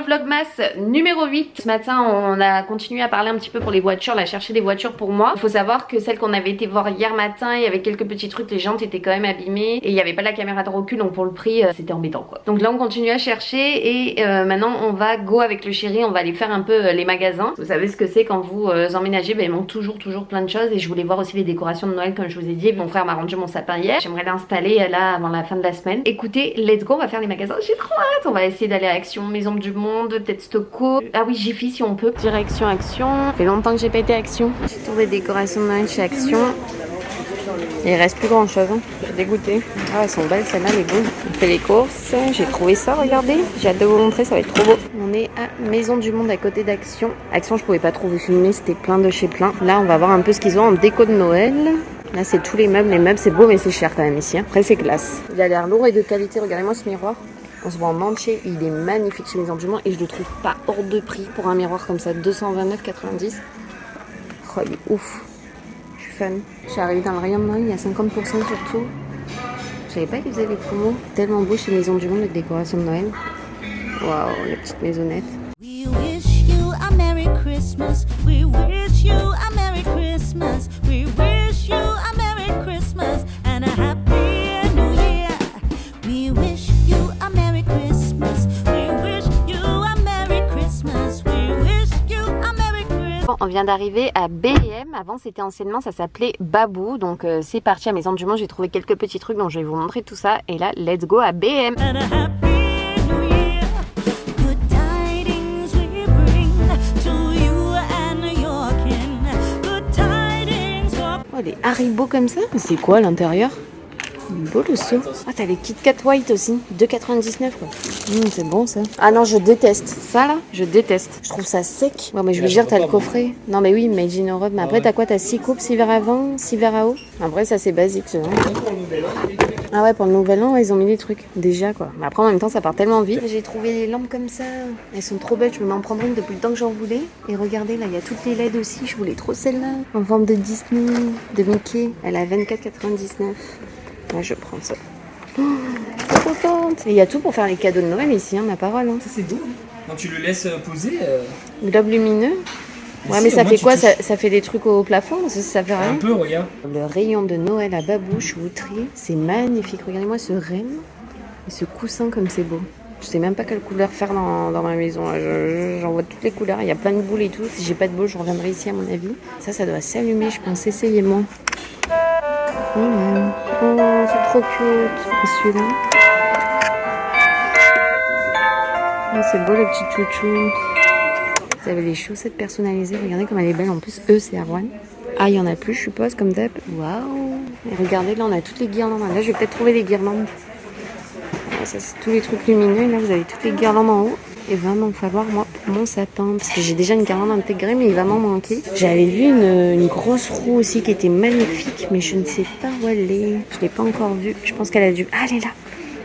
vlogmas numéro 8. Ce matin on a continué à parler un petit peu pour les voitures, à chercher des voitures pour moi. Il faut savoir que celle qu'on avait été voir hier matin, il y avait quelques petits trucs, les jantes étaient quand même abîmées et il n'y avait pas la caméra de recul, donc pour le prix c'était embêtant quoi. Donc là on continue à chercher et maintenant on va go avec le chéri, on va aller faire un peu les magasins. Vous savez ce que c'est quand vous emménagez, il manque toujours plein de choses et je voulais voir aussi les décorations de Noël comme je vous ai dit. Mon frère m'a rendu mon sapin hier, j'aimerais l'installer là avant la fin de la semaine. Écoutez, let's go, on va faire les magasins, j'ai trop hâte. On va essayer d'aller à Action, Maison du Monde, peut-être Stocco. Ah oui, Jiffy si on peut. Direction Action. Ça fait longtemps que j'ai pas été à Action. J'ai trouvé des décorations de Noël chez Action. Il reste plus grand chose, hein. Je suis dégoûtée. Ah, elles sont belles, celles-là, les beaux. On fait les courses. J'ai trouvé ça, regardez. J'ai hâte de vous montrer, ça va être trop beau. On est à Maison du Monde à côté d'Action. Action, je pouvais pas trop vous filmer, c'était plein de chez plein. Là, on va voir un peu ce qu'ils ont en déco de Noël. Là, c'est tous les meubles. Les meubles, c'est beau, mais c'est cher quand même ici. Après, c'est classe. Il a l'air lourd et de qualité. Regardez-moi ce miroir. On se voit en entier, il est magnifique chez Maison du Monde et je le trouve pas hors de prix pour un miroir comme ça, 229,90. Oh, il est ouf. Je suis fan. Je suis arrivée dans le rayon de Noël, il y a 50% surtout. Je savais pas qu'ils faisaient les promos. Tellement beau chez Maison du Monde avec décoration de Noël. Waouh, la petite maisonnette. We wish you a Merry Christmas. We wish you a Merry Christmas. We wish you a Merry Christmas and a Happy New Year. We wish you a Merry Christmas. We wish you a Merry Christmas. We wish you a Merry Christmas. Bon, on vient d'arriver à BM. Avant, c'était anciennement, ça s'appelait Babou. Donc, c'est parti à Maison du Monde. J'ai trouvé quelques petits trucs, donc je vais vous montrer tout ça. Et là, let's go à BM. And a Happy New Year. Good tidings we bring to you and your kin. Good tidings for... Oh, les Haribo comme ça. C'est quoi à l'intérieur? Beau le seau. Ah, t'as les Kit Kat White aussi. 2,99 quoi. C'est bon ça. Ah non, je déteste. Ça là, je déteste. Je trouve ça sec. Ouais, mais je veux dire, t'as le coffret. Non, mais oui, Made in Europe. Mais après, t'as quoi? T'as 6 coupes, 6 verres avant, 6 verres à eau. Après, ça c'est basique. Ça. Ah ouais, pour le nouvel an, ouais, ils ont mis des trucs. Déjà quoi. Mais après, en même temps, ça part tellement vite. J'ai trouvé des lampes comme ça. Elles sont trop belles. Je vais m'en prendre une depuis le temps que j'en voulais. Et regardez, là, il y a toutes les LED aussi. Je voulais trop celle-là. En forme de Disney, de Mickey. Elle a 24,99. Ouais, je prends ça. Oh, trop contente. Et il y a tout pour faire les cadeaux de Noël ici, hein, ma parole. Hein. Ça c'est doux. Quand tu le laisses poser. Globe lumineux. Ouais, mais ça fait quoi? Ça fait des trucs au plafond? Ça fait rien. Un peu, regarde. Le rayon de Noël à Babouche ou Outry, c'est magnifique. Regardez-moi ce renne et ce coussin comme c'est beau. Je sais même pas quelle couleur faire dans ma maison. J'en vois toutes les couleurs. Il y a plein de boules et tout. Si j'ai pas de boules, je reviendrai ici à mon avis. Ça doit s'allumer, je pense. Essayez-moi. Oh, c'est trop cute. Celui-là. Oh, c'est beau le petit chouchou. Vous avez les chaussettes personnalisées. Regardez comme elle est belle. En plus, eux, c'est Erwan. Ah, il y en a plus, je suppose, comme d'hab. Waouh. Et regardez, là, on a toutes les guirlandes. Là, je vais peut-être trouver des guirlandes. Ah, ça, c'est tous les trucs lumineux. Là, vous avez toutes les guirlandes en haut. Il va m'en falloir, moi, pour mon sapin. Parce que j'ai déjà une guirlande intégrée, mais il va m'en manquer. J'avais vu une grosse roue aussi qui était magnifique, mais je ne sais pas où elle est. Je ne l'ai pas encore vue. Je pense qu'elle a dû... Ah, elle est là.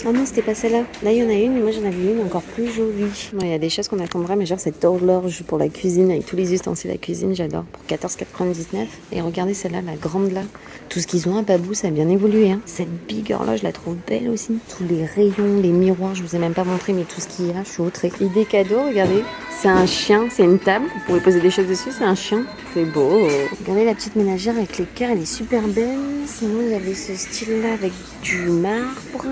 Oh non, c'était pas celle-là. Là, il y en a une, mais moi, j'en avais une encore plus jolie. Bon, il y a des choses qu'on attendrait, mais genre cette horloge pour la cuisine, avec tous les ustensiles à cuisine, j'adore. Pour 14,99. Et regardez celle-là, la grande là. Tout ce qu'ils ont à Babou, ça a bien évolué. Hein. Cette big horloge, je la trouve belle aussi. Tous les rayons, les miroirs, je vous ai même pas montré, mais tout ce qu'il y a, je suis outrée. Idée cadeau, regardez. C'est un chien, c'est une table. Vous pouvez poser des choses dessus, c'est un chien. C'est beau. Regardez la petite ménagère avec les cœurs, elle est super belle. Sinon, il y avait ce style-là avec du marbre.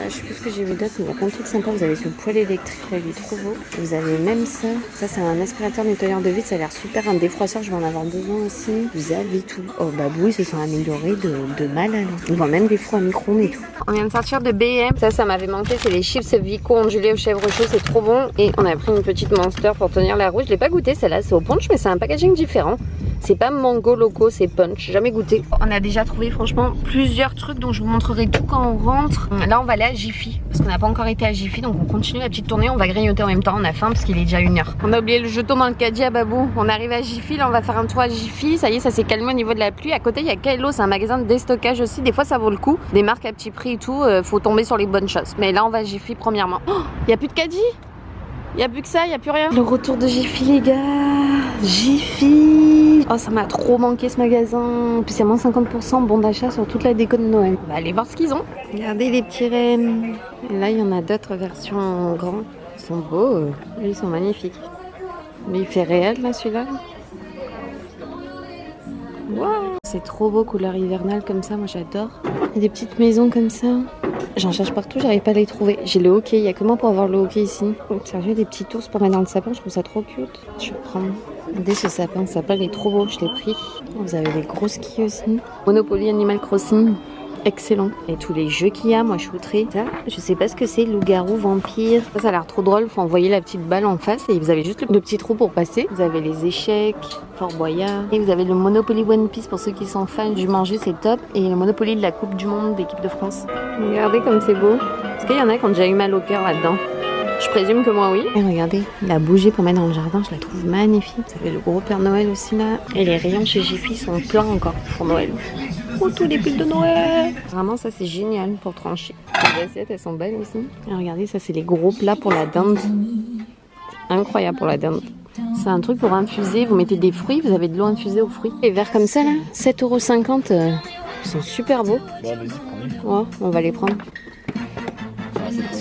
Je sais plus ce que j'ai vu d'autre, mais il y a plein de trucs sympas. Vous avez ce poêle électrique, là, il est trop beau. Vous avez même ça. Ça, c'est un aspirateur nettoyeur de vide. Ça a l'air super. Un défroisseur, je vais en avoir besoin aussi. Vous avez tout. Oh, Babou, ils se sont améliorés de malade. Ils vendent même des fours à micro-ondes et tout. On vient de sortir de BM. Ça m'avait manqué. C'est les chips Vico ondulés aux chèvres chauds. C'est trop bon. Et on a pris une petite Monster pour tenir la route. Je l'ai pas goûté celle-là. C'est au punch, mais c'est un packaging différent. C'est pas mango loco, c'est punch. Jamais goûté. On a déjà trouvé franchement plusieurs trucs dont je vous montrerai tout quand on rentre. Là, on va aller à Jiffy parce qu'on n'a pas encore été à Jiffy, donc on continue la petite tournée. On va grignoter en même temps. On a faim parce qu'il est déjà 1h. On a oublié le jeton dans le caddie à Babou. On arrive à Jiffy. Là, on va faire un tour à Jiffy. Ça y est, ça s'est calmé au niveau de la pluie. À côté, il y a Kailo. C'est un magasin de déstockage aussi. Des fois, ça vaut le coup. Des marques à petit prix et tout. Faut tomber sur les bonnes choses. Mais là, on va à Jiffy premièrement. Oh, il y a plus de caddie. Il y a plus que ça, il y a plus rien. Le retour de Jiffy, les gars. Jiffy. Oh, ça m'a trop manqué ce magasin. En plus, il y a moins 50% bon d'achat sur toute la déco de Noël. On va aller voir ce qu'ils ont. Regardez les petits rennes. Et là, il y en a d'autres versions grandes. sont beaux. Ils sont magnifiques. Mais il fait réel là celui-là. Wow. C'est trop beau, couleur hivernale comme ça, moi j'adore. Il y a des petites maisons comme ça. J'en cherche partout, j'arrive pas à les trouver. J'ai le hockey, il y a que moi pour avoir le hockey ici. Sérieux, des petits ours pour mettre dans le sapin, je trouve ça trop cute. Je vais prendre. Regardez ce sapin il est trop beau, je l'ai pris. Vous avez des gros skis aussi. Monopoly Animal Crossing. Excellent. Et tous les jeux qu'il y a, moi je suis outrée. Ça, je sais pas ce que c'est, loup-garou, vampire. Ça a l'air trop drôle, faut envoyer la petite balle en face et vous avez juste le petit trou pour passer. Vous avez les échecs, Fort Boyard. Et vous avez le Monopoly One Piece pour ceux qui sont fans du manger, c'est top. Et le Monopoly de la Coupe du Monde d'équipe de France. Regardez comme c'est beau. Est-ce qu'il y en a qui ont déjà eu mal au cœur là-dedans? Je présume que moi oui. Et regardez, la bougie pour mettre dans le jardin, je la trouve magnifique. Vous avez le gros Père Noël aussi là. Et les rayons chez Jiffy sont pleins encore pour Noël. Oh, tous les piles de Noël. Vraiment, ça c'est génial pour trancher. Les assiettes, elles sont belles aussi. Et regardez, ça c'est les gros plats pour la dinde. Incroyable pour la dinde. C'est un truc pour infuser. Vous mettez des fruits, vous avez de l'eau infusée aux fruits. Les verres comme ça là, 7,50 €. Ils sont super beaux. Bon, vas-y, prends-les. Ouais, on va les prendre.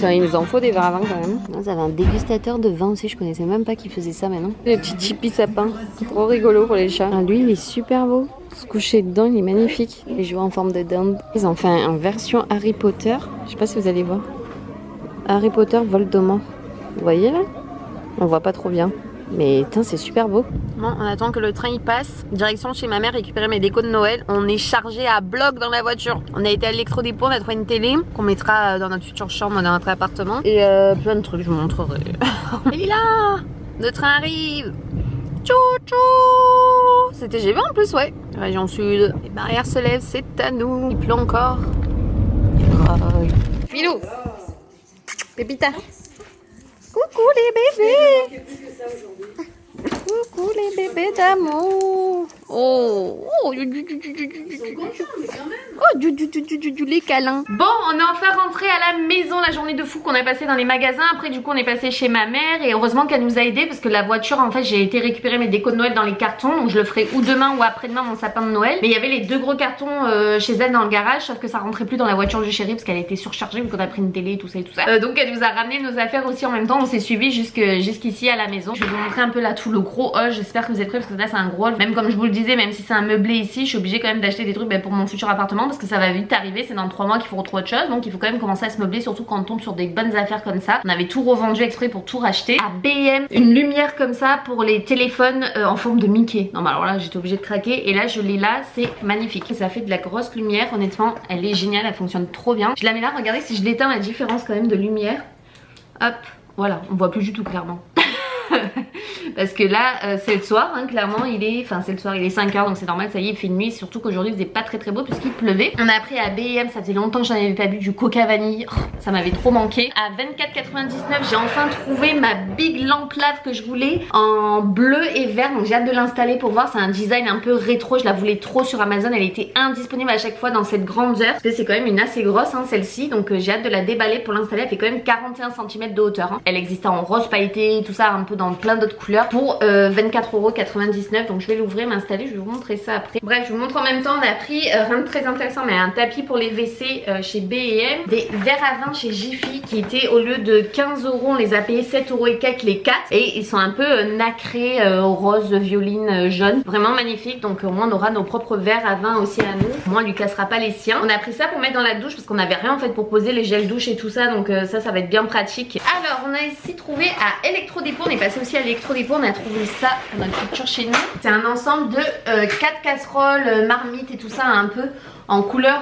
Il nous en faut des verres à vin quand même. Vous avez un dégustateur de vin aussi, je connaissais même pas qu'il faisait ça maintenant. Les petits tipis sapins, trop rigolo pour les chats. Ah, lui il est super beau. Se coucher dedans, il est magnifique. Les jouets en forme de dinde. Ils ont fait en version Harry Potter. Je sais pas si vous allez voir. Harry Potter Voldemort. Vous voyez là? On voit pas trop bien. Mais putain, c'est super beau. Bon, on attend que le train il passe. Direction chez ma mère récupérer mes décos de Noël. On est chargé à bloc dans la voiture. On a été à l'électrodépôt, on a trouvé une télé qu'on mettra dans notre future chambre, dans notre appartement. Et plein de trucs, je vous montrerai. Il est là! Le train arrive! Tchou tchou! C'est TGV en plus, ouais. Région sud. Les barrières se lèvent, c'est à nous. Il pleut encore. Filou! Pépita! Coucou les bébés! Coucou les bébés d'amour! Oh! Oh! Les câlins! Bon, on est enfin rentré à la maison, la journée de fou qu'on a passé dans les magasins. Après, du coup, on est passé chez ma mère et heureusement qu'elle nous a aidés parce que la voiture, en fait, j'ai été récupérer mes décos de Noël dans les cartons. Donc, je le ferai ou demain ou après-demain, mon sapin de Noël. Mais il y avait les deux gros cartons chez elle dans le garage, sauf que ça rentrait plus dans la voiture du chéri parce qu'elle était surchargée vu qu'on a pris une télé et tout ça et tout ça. Donc, elle nous a ramené nos affaires aussi en même temps. On s'est suivis jusqu'ici à la maison. Je vais vous montrer un peu là tout le gros haul. J'espère que vous êtes prêts parce que là, c'est un gros haul. Même comme je vous le disais, même si c'est un meublé ici, je suis obligée quand même d'acheter des trucs pour mon futur appartement parce que ça va vite arriver. C'est dans 3 mois qu'il faut retrouver autre chose. Donc, il faut quand même commencer à se meubler, surtout quand on tombe sur des bonnes affaires comme ça. On avait tout revendu exprès pour tout racheter. À BM, une lumière comme ça pour les téléphones en forme de Mickey. Non, mais alors là, j'étais obligée de craquer. Et là, je l'ai là, c'est magnifique. Ça fait de la grosse lumière. Honnêtement, elle est géniale. Elle fonctionne trop bien. Je la mets là. Regardez si je l'éteins, la différence quand même de lumière. Hop, voilà, on voit plus du tout clairement. Parce que là c'est le soir hein, clairement il est, enfin c'est le soir, il est 5 h donc c'est normal, ça y est il fait nuit, surtout qu'aujourd'hui il faisait pas très beau puisqu'il pleuvait. On a pris à B&M, ça faisait longtemps que j'en avais pas bu, du coca vanille, oh, ça m'avait trop manqué. À 24,99 j'ai enfin trouvé ma big lampe lave que je voulais en bleu et vert, donc j'ai hâte de l'installer pour voir. C'est un design un peu rétro, je la voulais trop sur Amazon, elle était indisponible à chaque fois dans cette grande heure parce que c'est quand même une assez grosse hein, celle-ci, donc j'ai hâte de la déballer pour l'installer. Elle fait quand même 41 cm de hauteur hein. Elle existait en rose pailleté, tout ça un peu dans plein d'autres couleurs pour 24,99 €. Donc je vais l'ouvrir, m'installer, je vais vous montrer ça après. Bref, je vous montre en même temps, on a pris rien de très intéressant mais un tapis pour les WC chez B&M, des verres à vin chez Jiffy qui étaient au lieu de 15 €, on les a payés 7 € et quelques les 4 et ils sont un peu nacrés rose, violine, jaune, vraiment magnifique. Donc au moins on aura nos propres verres à vin aussi à nous, au moins on lui cassera pas les siens. On a pris ça pour mettre dans la douche parce qu'on avait rien en fait pour poser les gels douche et tout ça, donc ça va être bien pratique. Alors on a ici trouvé à électrodépôt, on est passé aussi à l'électrodépôt, on a trouvé ça dans notre culture chez nous. C'est un ensemble de 4 casseroles, marmites et tout ça un peu en couleur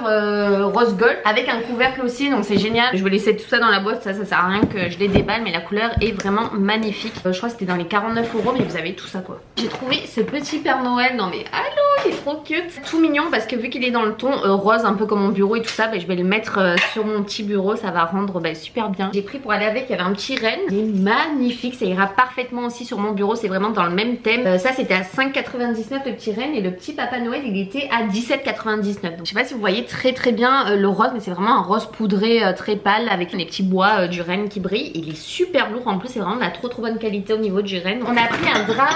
rose gold avec un couvercle aussi, donc c'est génial. Je vais laisser tout ça dans la boîte, ça sert à rien que je les déballe, mais la couleur est vraiment magnifique. Je crois que c'était dans les 49 €, mais vous avez tout ça quoi. J'ai trouvé ce petit Père Noël, non mais allô, il est trop cute, tout mignon parce que vu qu'il est dans le ton rose un peu comme mon bureau et tout ça, je vais le mettre sur mon petit bureau, ça va rendre super bien. J'ai pris pour aller avec, il y avait un petit renne, il est magnifique, ça ira parfaitement aussi sur mon bureau, c'est vraiment dans le même thème. Ça c'était à 5,99 € le petit renne et le petit Papa Noël il était à 17,99 €. Donc je sais sais pas si vous voyez très bien le rose, mais c'est vraiment un rose poudré très pâle avec les petits bois du renne qui brillent. Il est super lourd en plus, c'est vraiment de la trop bonne qualité au niveau du renne. On a pris un drap,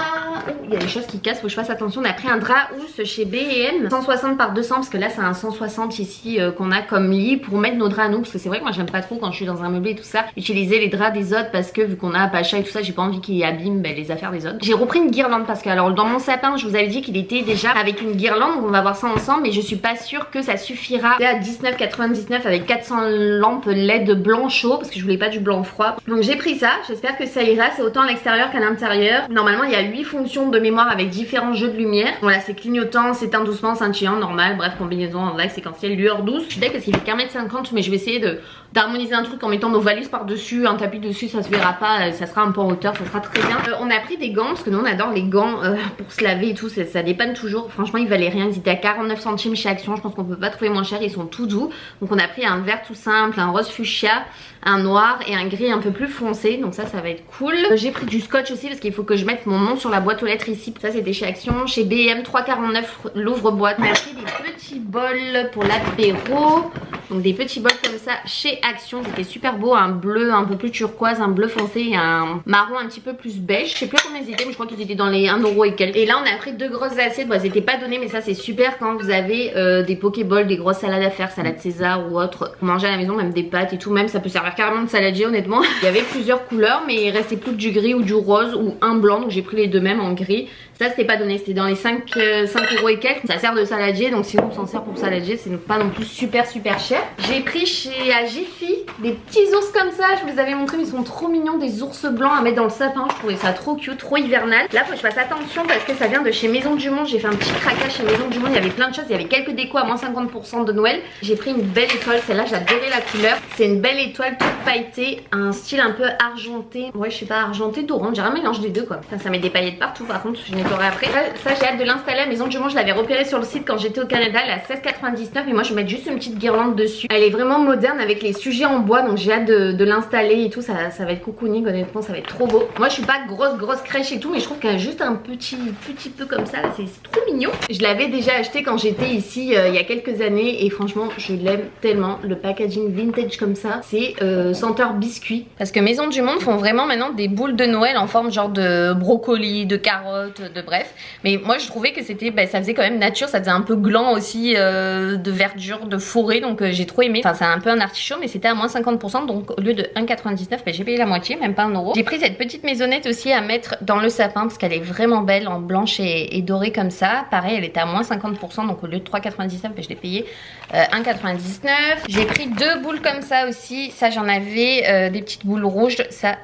il y a des choses qui cassent, faut que je fasse attention. On a pris un drap housse chez B&M, 160 par 200 parce que là c'est un 160 ici qu'on a comme lit pour mettre nos draps à nous, parce que c'est vrai que moi j'aime pas trop quand je suis dans un meublé et tout ça utiliser les draps des autres, parce que vu qu'on a Pacha et tout ça, j'ai pas envie qu'il abîme les affaires des autres. J'ai repris une guirlande parce que alors dans mon sapin je vous avais dit qu'il était déjà avec une guirlande, donc on va voir ça ensemble, mais je suis pas sûre que ça suffira. C'est à 19,99 avec 400 lampes LED blanc chaud parce que je voulais pas du blanc froid. Donc j'ai pris ça, j'espère que ça ira. C'est autant à l'extérieur qu'à l'intérieur. Normalement il y a 8 fonctions de mémoire avec différents jeux de lumière. Voilà, c'est clignotant, s'éteint doucement, scintillant, normal, bref, combinaison en vague, séquentielle, lueur douce. Je suis d'accord parce qu'il fait 1,50 m, mais je vais essayer d'harmoniser un truc en mettant nos valises par dessus, un tapis dessus, ça se verra pas, ça sera un peu en hauteur, ça sera très bien. On a pris des gants parce que nous on adore les gants pour se laver et tout, ça dépanne toujours. Franchement ils valaient rien, ils étaient à 49 centimes chez Action, je pense qu'on peut pas trouver moins cher, ils sont tout doux. Donc on a pris un vert tout simple, un rose fuchsia, un noir et un gris un peu plus foncé, donc ça va être cool. J'ai pris du scotch aussi parce qu'il faut que je mette mon nom sur la boîte aux lettres ici. Ça c'était chez Action, chez B&M, 3,49 l'ouvre-boîte. On a pris des petits bols pour l'apéro, donc des petits bols comme ça chez Action, c'était super beau, un bleu un peu plus turquoise, un bleu foncé et un marron un petit peu plus beige. Je sais plus combien ils étaient, mais je crois qu'ils étaient dans les 1€ et quelques. Et là on a pris 2 grosses assiettes, bon elles étaient pas données mais ça c'est super quand vous avez des pokéballs, des grosses salades à faire, salade César ou autre, pour manger à la maison, même des pâtes et tout, même ça peut servir carrément de saladier honnêtement. Il y avait plusieurs couleurs mais il restait plus que du gris ou du rose ou un blanc, donc j'ai pris les deux mêmes en gris. Ça c'était pas donné, c'était dans les 5€ et quelques. Ça sert de saladier, donc si on s'en sert pour saladier c'est pas non plus super cher. J'ai pris chez Jiffy des petits ours comme ça, je vous les avais montré mais ils sont trop mignons, des ours blancs à mettre dans le sapin. Je trouvais ça trop cute, trop hivernal. Là faut que je fasse attention parce que ça vient de chez Maison du Monde. J'ai fait un petit craquage chez Maison du Monde, il y avait plein de choses, il y avait quelques décos à moins 50% de Noël. J'ai pris une belle étoile, celle-là j'adorais la couleur. C'est une belle étoile toute pailletée, un style un peu argenté, ouais je sais pas, argenté d'orange, on dirait un mélange des deux quoi. Ça met des paillettes partout, par contre je nettoierai après. Ça j'ai hâte de l'installer à Maison du Monde, je l'avais repéré sur le site quand j'étais au Canada, elle est à 16,99 et moi je vais mettre juste une petite guirlande dessus. Elle est vraiment moderne avec les sujets en bois, donc j'ai hâte de l'installer et tout, ça va être cocooning, honnêtement ça va être trop beau. Moi je suis pas grosse crèche et tout, mais je trouve qu'elle a juste un petit peu comme ça, c'est trop mignon. Je l'avais déjà acheté quand j'étais ici il y a quelques années et franchement je l'aime tellement. Le packaging vintage comme ça, c'est senteur biscuit. Parce que Maison du Monde font vraiment maintenant des boules de Noël en forme genre de brocoli, de carottes, de bref. Mais moi je trouvais que c'était, ça faisait quand même nature, ça faisait un peu gland aussi, de verdure, de forêt, donc j'ai trop aimé. Enfin c'est un peu un artichaut mais c'était à moins 50%, donc au lieu de 1,99 j'ai payé la moitié, même pas 1€. J'ai pris cette petite maisonnette aussi à mettre dans le sapin parce qu'elle est vraiment belle en blanche et dorée comme ça. Pareil elle était à moins 50%, donc au lieu de 3,99 je l'ai payé 1,99. J'ai pris 2 boules comme ça aussi, ça j'en avais des petites boules rouges, ça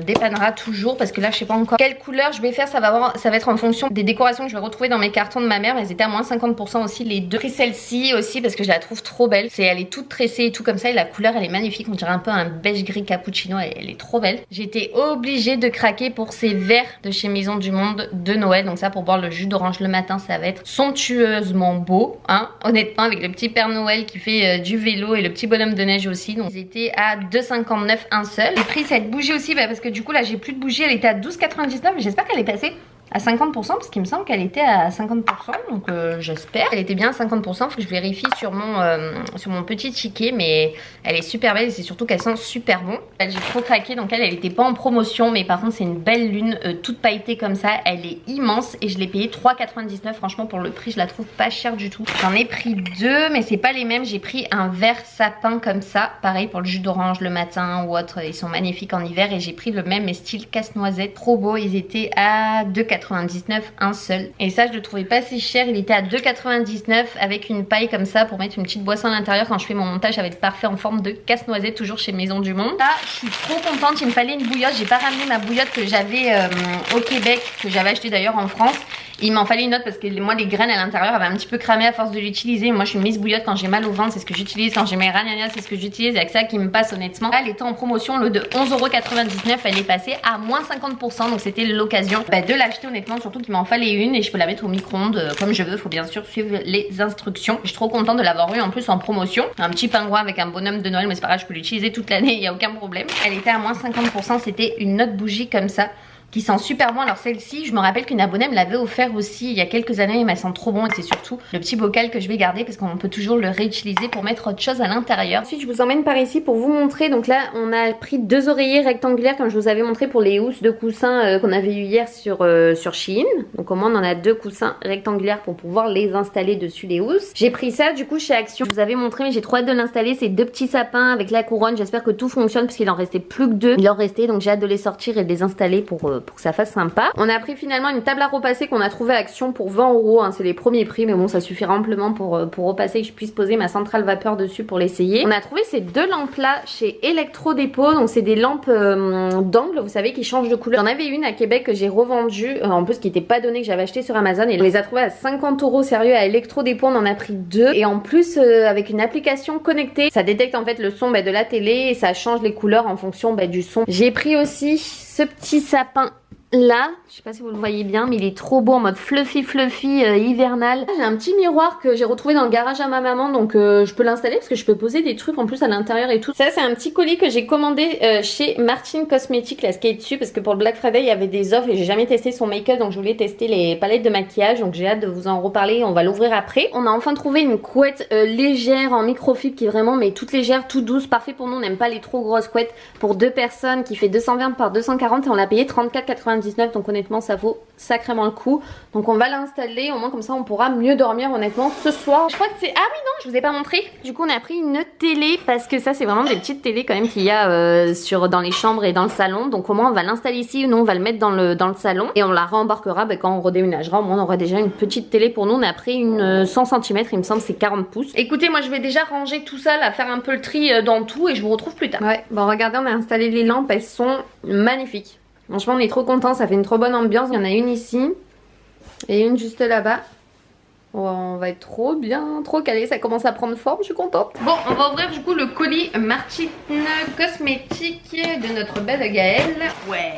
dépannera toujours parce que là je sais pas encore quelle couleur je vais faire, ça va être en fonction des décorations que je vais retrouver dans mes cartons de ma mère. Elles étaient à moins 50% aussi les deux. J'ai pris celle-ci aussi parce que je la trouve trop belle, elle est toute tressée et tout comme ça et la couleur elle est magnifique, on dirait un peu un beige gris cappuccino, elle est trop belle. J'étais obligée de craquer pour ces verres de chez Maison du Monde de Noël, donc ça pour boire le jus d'orange le matin ça va être somptueusement beau hein, honnêtement, avec le petit Père Noël qui fait du vélo et le petit bonhomme de neige aussi, donc ils étaient à 2,59 un seul. J'ai pris cette bougie aussi parce que du coup là j'ai plus de bougie, elle était à 12,99 mais j'espère qu'elle est passée à 50% parce qu'il me semble qu'elle était à 50%, donc j'espère. Elle était bien à 50%, faut que je vérifie sur mon petit ticket, mais elle est super belle et c'est surtout qu'elle sent super bon. J'ai trop craqué, donc elle était pas en promotion, mais par contre c'est une belle lune toute pailletée comme ça, elle est immense et je l'ai payée 3,99. Franchement pour le prix je la trouve pas chère du tout. J'en ai pris 2 mais c'est pas les mêmes, j'ai pris un vert sapin comme ça, pareil pour le jus d'orange le matin ou autre, ils sont magnifiques en hiver, et j'ai pris le même mais style casse-noisette, trop beau, ils étaient à 2,99 un seul. Et ça je le trouvais pas si cher, il était à 2,99 avec une paille comme ça pour mettre une petite boisson à l'intérieur. Quand je fais mon montage ça va être parfait en forme de casse-noisette, toujours chez Maison du Monde. Là je suis trop contente, il me fallait une bouillotte, j'ai pas ramené ma bouillotte que j'avais au Québec, que j'avais acheté d'ailleurs en France. Il m'en fallait une autre parce que moi les graines à l'intérieur avaient un petit peu cramé à force de l'utiliser. Moi je suis une Miss Bouillotte quand j'ai mal au ventre, c'est ce que j'utilise. Quand j'ai mes ragnagnas c'est ce que j'utilise, avec ça qui me passe honnêtement. Là, elle était en promotion, le de 11,99 elle est passée à moins 50%, donc c'était l'occasion de l'acheter honnêtement, surtout qu'il m'en fallait une et je peux la mettre au micro-ondes comme je veux. Faut bien sûr suivre les instructions. Je suis trop contente de l'avoir eu en plus en promotion. Un petit pingouin avec un bonhomme de Noël, mais c'est pas grave, je peux l'utiliser toute l'année, il n'y a aucun problème. Elle était à moins 50%, c'était une autre bougie comme ça. qui sent super bon. Alors celle-ci, je me rappelle qu'une abonnée me l'avait offert aussi il y a quelques années, mais elle sent trop bon et c'est surtout le petit bocal que je vais garder parce qu'on peut toujours le réutiliser pour mettre autre chose à l'intérieur. Ensuite, je vous emmène par ici pour vous montrer. Donc là, on a pris 2 oreillers rectangulaires comme je vous avais montré pour les housses de coussins qu'on avait eu hier sur Shein. Donc au moins, on en a 2 coussins rectangulaires pour pouvoir les installer dessus les housses. J'ai pris ça du coup chez Action. Je vous avais montré, mais j'ai trop hâte de l'installer. C'est 2 petits sapins avec la couronne. J'espère que tout fonctionne parce qu'il en restait plus que 2. Il en restait, donc j'ai hâte de les sortir et de les installer pour que ça fasse sympa. On a pris finalement une table à repasser qu'on a trouvé à Action pour 20 €, hein, c'est les premiers prix, mais bon ça suffira amplement pour repasser, que je puisse poser ma centrale vapeur dessus pour l'essayer. On a trouvé ces 2 lampes là chez Electro-Dépôt, donc c'est des lampes d'angle, vous savez, qui changent de couleur. J'en avais une à Québec que j'ai revendue, en plus qui n'était pas donnée, que j'avais acheté sur Amazon, et on les a trouvées à 50 €, sérieux, à Electro-Dépôt. On en a pris 2, et en plus avec une application connectée, ça détecte en fait le son de la télé et ça change les couleurs en fonction du son. J'ai pris aussi ce petit sapin là, je sais pas si vous le voyez bien, mais il est trop beau en mode fluffy hivernal. J'ai un petit miroir que j'ai retrouvé dans le garage à ma maman, donc je peux l'installer parce que je peux poser des trucs en plus à l'intérieur et tout. Ça c'est un petit colis que j'ai commandé chez Martin Cosmetics, la skate dessus, parce que pour le Black Friday il y avait des offres et j'ai jamais testé son make-up, donc je voulais tester les palettes de maquillage, donc j'ai hâte de vous en reparler. On va l'ouvrir après. On a enfin trouvé une couette légère en microfibre qui est vraiment mais toute légère, toute douce, parfait pour nous. On n'aime pas les trop grosses couettes, pour 2 personnes, qui fait 220 par 240, et on l'a payé 34,99 €, donc honnêtement ça vaut sacrément le coup. Donc on va l'installer, au moins comme ça on pourra mieux dormir honnêtement ce soir. Je crois que c'est... Ah oui non, je vous ai pas montré. Du coup on a pris une télé, parce que ça c'est vraiment des petites télés quand même qu'il y a dans les chambres et dans le salon. Donc au moins on va l'installer ici, nous on va le mettre dans le salon et on la rembarquera quand on redéménagera. Au moins on aura déjà une petite télé pour nous. On a pris une 100 cm, il me semble c'est 40 pouces. Écoutez, moi je vais déjà ranger tout ça là, faire un peu le tri dans tout, et je vous retrouve plus tard. Ouais, bon regardez, on a installé les lampes, elles sont magnifiques. Franchement on est trop contents, ça fait une trop bonne ambiance. Il y en a une ici et une juste là-bas. On va être trop bien, trop calé, ça commence à prendre forme, je suis contente. Bon, on va ouvrir du coup le colis Martin Cosmetics de notre belle Gaëlle. Ouais,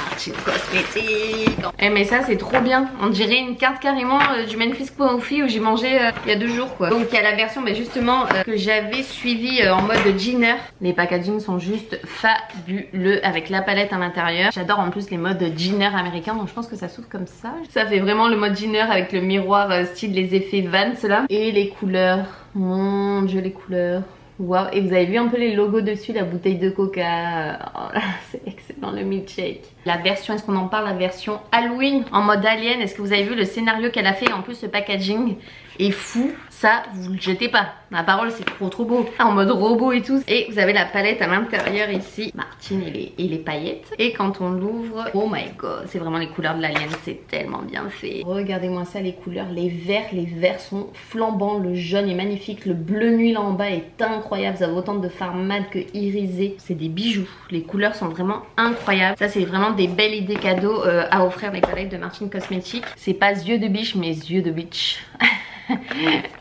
Martin Cosmetics. Eh mais ça c'est trop bien, on dirait une carte carrément du Memphis Coffee où j'ai mangé il y a 2 jours quoi. Donc il y a la version justement que j'avais suivie en mode dinner. Les packaging sont juste fabuleux avec la palette à l'intérieur. J'adore en plus les modes dinner américains, donc je pense que ça s'ouvre comme ça. Ça fait vraiment le mode dinner avec le miroir style les effets Vans là. Et les couleurs, mon dieu les couleurs. Waouh, et vous avez vu un peu les logos dessus, la bouteille de coca. Oh là, c'est excellent le milkshake. La version, est-ce qu'on en parle, la version Halloween en mode alien? Est-ce que vous avez vu le scénario qu'elle a fait? En plus ce packaging est fou, ça vous le jetez pas. Ma parole, c'est trop beau. En mode robot et tout. Et vous avez la palette à l'intérieur ici. Martine et les paillettes. Et quand on l'ouvre, oh my god, c'est vraiment les couleurs de l'alien, c'est tellement bien fait. Regardez-moi ça, les couleurs, les verts sont flambants. Le jaune est magnifique, le bleu nuit là en bas est incroyable. Vous avez autant de fards mat que irisé. C'est des bijoux. Les couleurs sont vraiment incroyables. Ça, c'est vraiment des belles idées cadeaux à offrir, les palettes de Martin Cosmetics. C'est pas yeux de biche, mais yeux de bitch.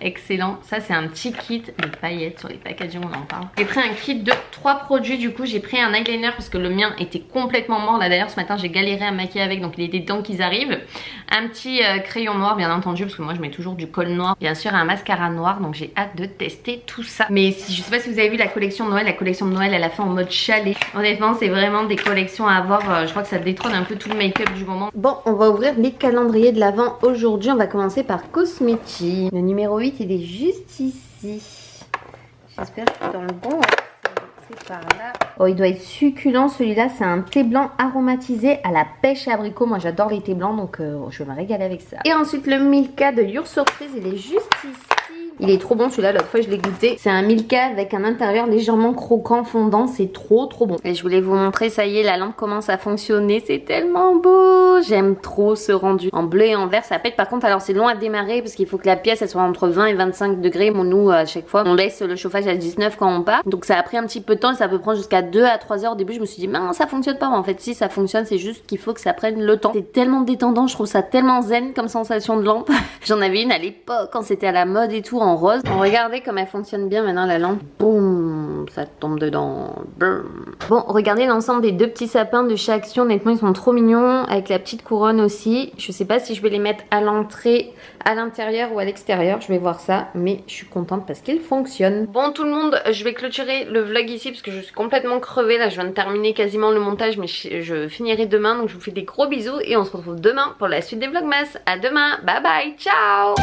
Excellent. Ça c'est un petit kit de paillettes, sur les packaging on en parle. J'ai pris un kit de 3 produits. Du coup j'ai pris un eyeliner parce que le mien était complètement mort là. D'ailleurs ce matin j'ai galéré à maquiller avec, donc il était temps qu'ils arrivent. Un petit crayon noir bien entendu, parce que moi je mets toujours du col noir. Bien sûr un mascara noir, donc j'ai hâte de tester tout ça. Mais si, je sais pas si vous avez vu la collection de Noël. La collection de Noël elle a fait en mode chalet. Honnêtement c'est vraiment des collections à avoir. Je crois que ça détrône un peu tout le make-up du moment. Bon, on va ouvrir les calendriers de l'Avent aujourd'hui. On va commencer par Cosmetics. Le numéro 8 il est juste ici. J'espère que c'est dans le bon. C'est par là. Oh, il doit être succulent celui-là. C'est un thé blanc aromatisé à la pêche et abricot. Moi j'adore les thés blancs, donc je vais me régaler avec ça. Et ensuite le Milka de Your Surprise, il est juste ici. Il est trop bon celui-là, l'autre fois je l'ai goûté. C'est un Milka avec un intérieur légèrement croquant, fondant. C'est trop bon. Et je voulais vous montrer, ça y est, la lampe commence à fonctionner. C'est tellement beau. J'aime trop ce rendu. En bleu et en vert, ça pète. Par contre, alors c'est long à démarrer parce qu'il faut que la pièce elle soit entre 20 et 25 degrés. Bon, nous, à chaque fois, on laisse le chauffage à 19 quand on part. Donc ça a pris un petit peu de temps et ça peut prendre jusqu'à 2 à 3 heures. Au début, je me suis dit, non, ça fonctionne pas. Mais en fait, si, ça fonctionne. C'est juste qu'il faut que ça prenne le temps. C'est tellement détendant. Je trouve ça tellement zen comme sensation de lampe. J'en avais une à l'époque quand c'était à la mode et tout en rose. On regardez comme elle fonctionne bien maintenant la lampe. Boum, ça tombe dedans. Boum. Bon, regardez l'ensemble des 2 petits sapins de chez Action. Honnêtement, ils sont trop mignons. Avec la petite couronne aussi. Je sais pas si je vais les mettre à l'entrée, à l'intérieur ou à l'extérieur. Je vais voir ça. Mais je suis contente parce qu'ils fonctionnent. Bon, tout le monde, je vais clôturer le vlog ici parce que je suis complètement crevée. Là, je viens de terminer quasiment le montage. Mais je finirai demain. Donc, je vous fais des gros bisous. Et on se retrouve demain pour la suite des vlogmas. À demain. Bye bye. Ciao.